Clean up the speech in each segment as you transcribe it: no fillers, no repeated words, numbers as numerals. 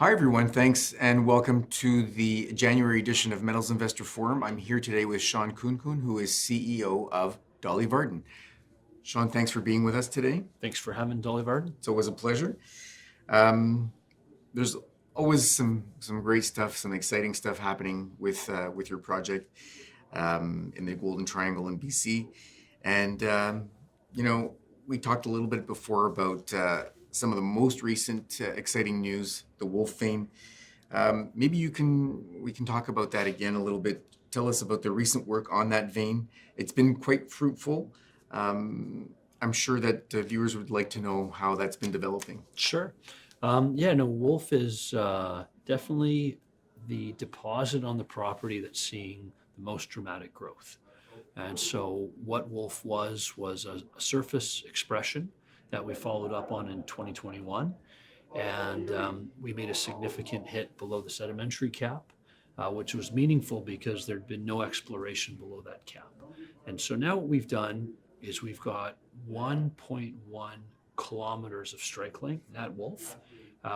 Hi, everyone. Thanks and welcome to the January edition of Metals Investor Forum. I'm here today with Shawn Khunkhun, who is CEO of Dolly Varden. Shawn, thanks for being with us today. Thanks for having Dolly Varden. It's always a pleasure. There's always some great stuff, some exciting stuff happening with your project in the Golden Triangle in BC. And, we talked a little bit before about some of the most recent exciting news, the Wolf Vein. Maybe we can talk about that again a little bit. Tell us about the recent work on that vein. It's been quite fruitful. I'm sure that viewers would like to know how that's been developing. Sure. Wolf is definitely the deposit on the property that's seeing the most dramatic growth. And so what Wolf was a surface expression that we followed up on in 2021. And we made a significant hit below the sedimentary cap, which was meaningful because there'd been no exploration below that cap. And so now what we've done is we've got 1.1 kilometers of strike length at Wolf.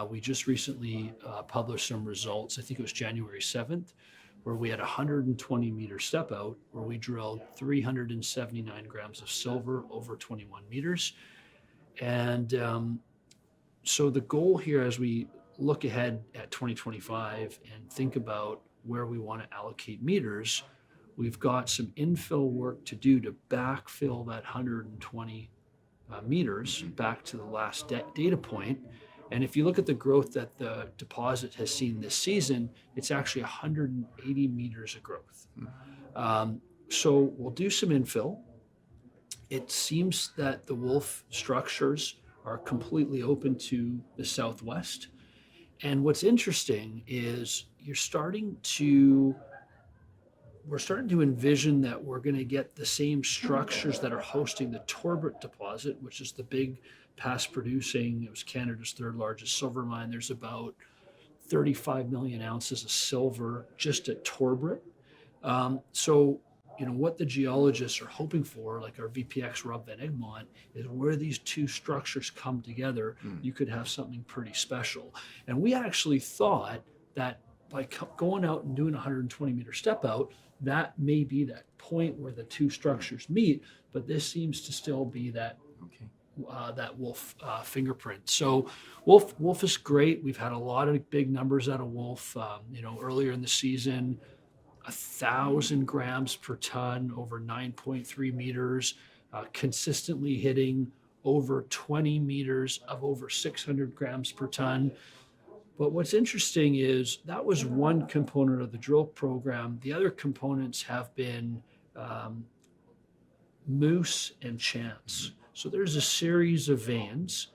We just recently published some results, I think it was January 7th, where we had a 120 meter step out where we drilled 379 grams of silver over 21 meters. And so the goal here as we look ahead at 2025 and think about where we want to allocate meters, we've got some infill work to do to backfill that 120 meters back to the last data point. And if you look at the growth that the deposit has seen this season, it's actually 180 meters of growth. So we'll do some infill. It seems that the Wolf structures are completely open to the southwest. And what's interesting is we're starting to envision that we're going to get the same structures that are hosting the Torbrit deposit, which is the big past producing, it was Canada's third largest silver mine. There's about 35 million ounces of silver just at Torbrit. What the geologists are hoping for, like our VPX Rob Van Egmont, is where these two structures come together, you could have something pretty special. And we actually thought that by going out and doing a 120 meter step out, that may be that point where the two structures meet, but this seems to still be that that Wolf fingerprint. So Wolf is great. We've had a lot of big numbers out of Wolf. Earlier in the season, 1,000 grams per ton over 9.3 meters, consistently hitting over 20 meters of over 600 grams per ton. But what's interesting is that was one component of the drill program. The other components have been moose and chance. So there's a series of veins.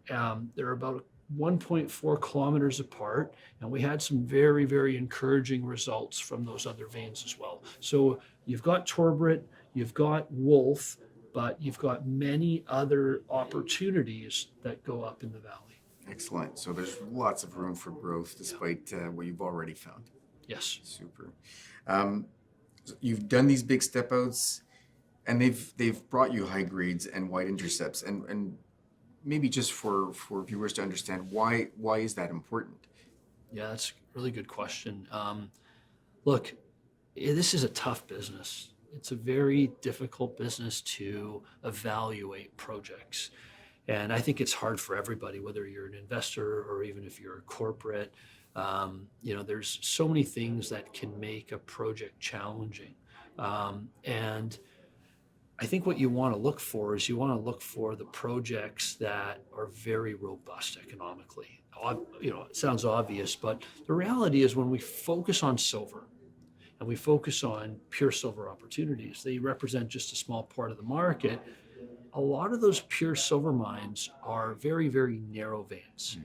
They're about 1.4 kilometers apart, and we had some very, very encouraging results from those other veins as well. So you've got Torbrit, you've got Wolf, but you've got many other opportunities that go up in the valley. Excellent. So there's lots of room for growth despite what you've already found. Yes. Super. You've done these big step outs, and they've brought you high grades and wide intercepts. And maybe just for viewers to understand, why is that important? Yeah, that's a really good question. Look, this is a tough business. It's a very difficult business to evaluate projects. And I think it's hard for everybody, whether you're an investor or even if you're a corporate. There's so many things that can make a project challenging. And I think what you want to look for is the projects that are very robust economically. It sounds obvious, but the reality is when we focus on silver and we focus on pure silver opportunities, they represent just a small part of the market. A lot of those pure silver mines are very, very narrow veins.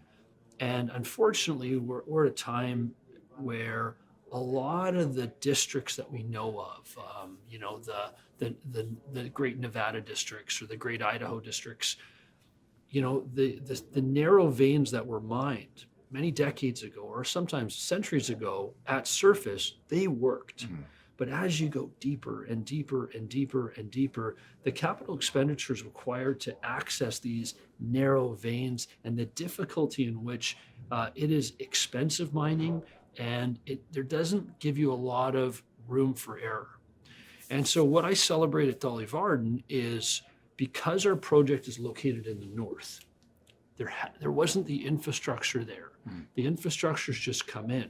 And unfortunately, we're at a time where a lot of the districts that we know of, the great Nevada districts or the great Idaho districts, the narrow veins that were mined many decades ago or sometimes centuries ago at surface, they worked. But as you go deeper and deeper and deeper and deeper, the capital expenditures required to access these narrow veins and the difficulty in which It is expensive mining, and there doesn't give you a lot of room for error. And so what I celebrate at Dolly Varden is because our project is located in the north, there wasn't the infrastructure there. The infrastructure's just come in.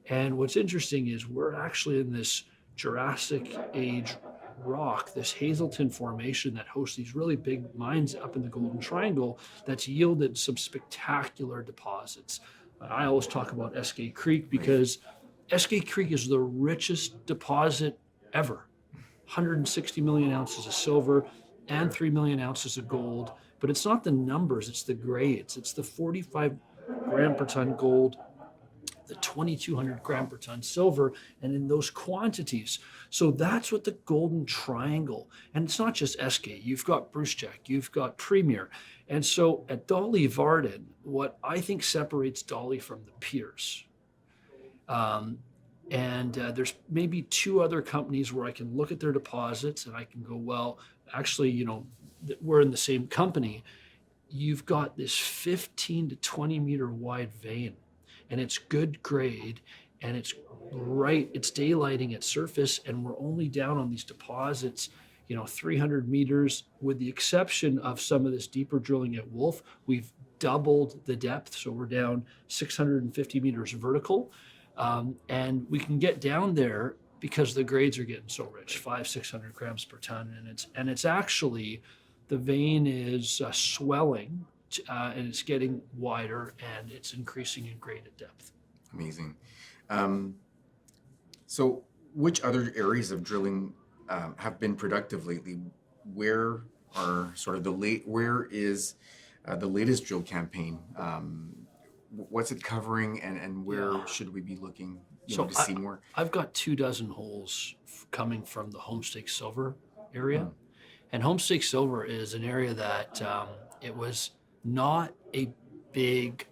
And what's interesting is we're actually in this Jurassic age rock, this Hazelton formation that hosts these really big mines up in the Golden Triangle that's yielded some spectacular deposits. I always talk about Eskay Creek because Eskay Creek is the richest deposit ever. 160 million ounces of silver and 3 million ounces of gold. But it's not the numbers, it's the grades. It's the 45 gram per ton gold, the 2,200 gram per ton silver, and in those quantities. So that's what the Golden Triangle, and it's not just Eskay, you've got Brucejack, you've got Premier. And so at Dolly Varden, what I think separates Dolly from the peers, there's maybe two other companies where I can look at their deposits and I can go, well, actually, we're in the same company. You've got this 15 to 20 meter wide vein, and it's good grade, and it's daylighting at surface, and we're only down on these deposits, 300 meters, with the exception of some of this deeper drilling at Wolf. We've doubled the depth, so we're down 650 meters vertical, and we can get down there because the grades are getting so rich, 500-600 grams per ton, and it's actually, the vein is swelling, and it's getting wider, and it's increasing in grade at depth. Amazing. So which other areas of drilling have been productive lately? Where is the latest drill campaign? What's it covering, and where should we be looking to see more? I've got 24 holes coming from the Homestake Silver area. And Homestake Silver is an area that it was not a big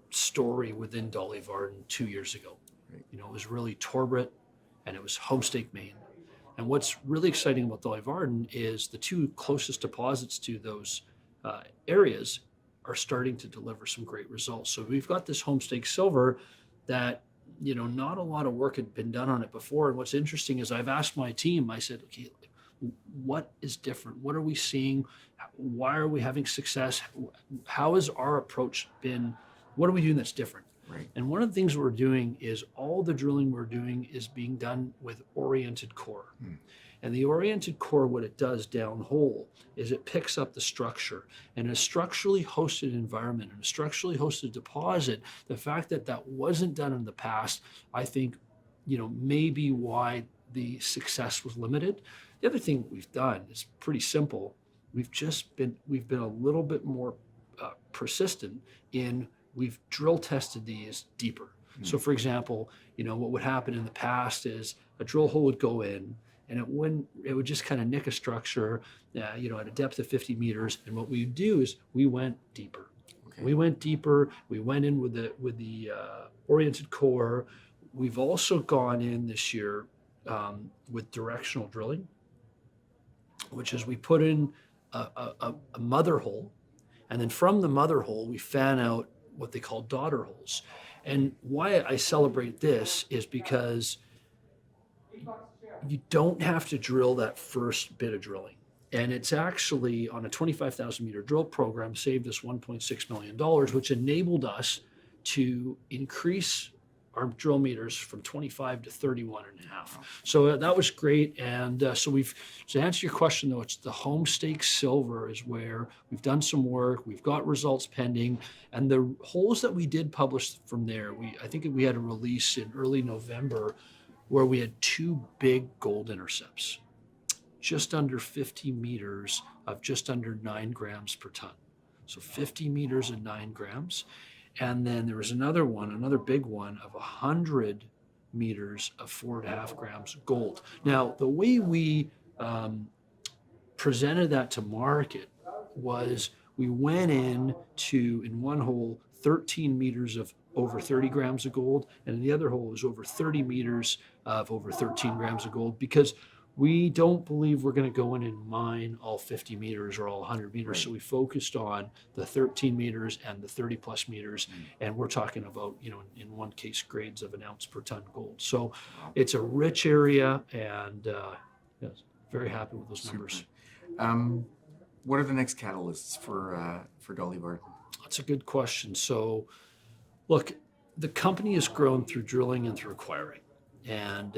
story within Dolly Varden 2 years ago. Right. It was really Torbrit, and it was Homestake Main. And what's really exciting about Dolly Varden is the two closest deposits to those areas are starting to deliver some great results. So we've got this Homestake Silver that, not a lot of work had been done on it before. And what's interesting is I've asked my team, I said, okay, what is different? What are we seeing? Why are we having success? How has our approach been? What are we doing that's different? Right. And one of the things we're doing is all the drilling we're doing is being done with oriented core. And the oriented core, what it does downhole is it picks up the structure. And a structurally hosted environment and a structurally hosted deposit, the fact that that wasn't done in the past, I think, may be why the success was limited. The other thing we've done is pretty simple. We've been a little bit more persistent in we've drill tested these deeper. So for example, what would happen in the past is a drill hole would go in, and it would just kind of nick a structure, at a depth of 50 meters. And what we would do is we went deeper. Okay. We went deeper. We went in with the oriented core. We've also gone in this year with directional drilling, which is we put in a mother hole, and then from the mother hole we fan out what they call daughter holes. And why I celebrate this is because you don't have to drill that first bit of drilling. And it's actually, on a 25,000 meter drill program, saved us $1.6 million, which enabled us to increase our drill meters from 25 to 31 and a half. So that was great. And so to answer your question though, it's the Homestake Silver is where we've done some work. We've got results pending. And the holes that we did publish from there, I think we had a release in early November where we had two big gold intercepts, just under 50 meters of just under 9 grams per ton. So 50 meters and 9 grams. And then there was another big one of 100 meters of 4.5 grams gold. Now, the way we presented that to market was we went in one hole, 13 meters of over 30 grams of gold, and in the other hole was over 30 meters of over 13 grams of gold, because We don't believe we're going to go in and mine all 50 meters or all 100 meters. Right. So we focused on the 13 meters and the 30 plus meters. And we're talking about, in one case, grades of an ounce per ton gold. So Wow. it's a rich area, and yes, very happy with those numbers. What are the next catalysts for Dolly Varden? That's a good question. So, look, the company has grown through drilling and through acquiring. And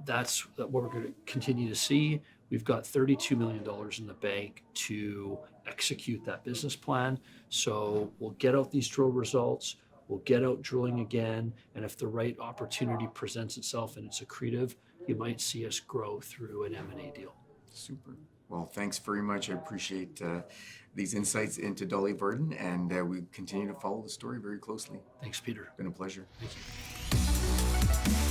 that's what we're going to continue to see. We've got $32 million in the bank to execute that business plan. So we'll get out these drill results. We'll get out drilling again. And if the right opportunity presents itself and it's accretive, you might see us grow through an M&A deal. Super. Well, thanks very much. I appreciate these insights into Dolly Varden, and we continue to follow the story very closely. Thanks, Peter. It's been a pleasure. Thank you.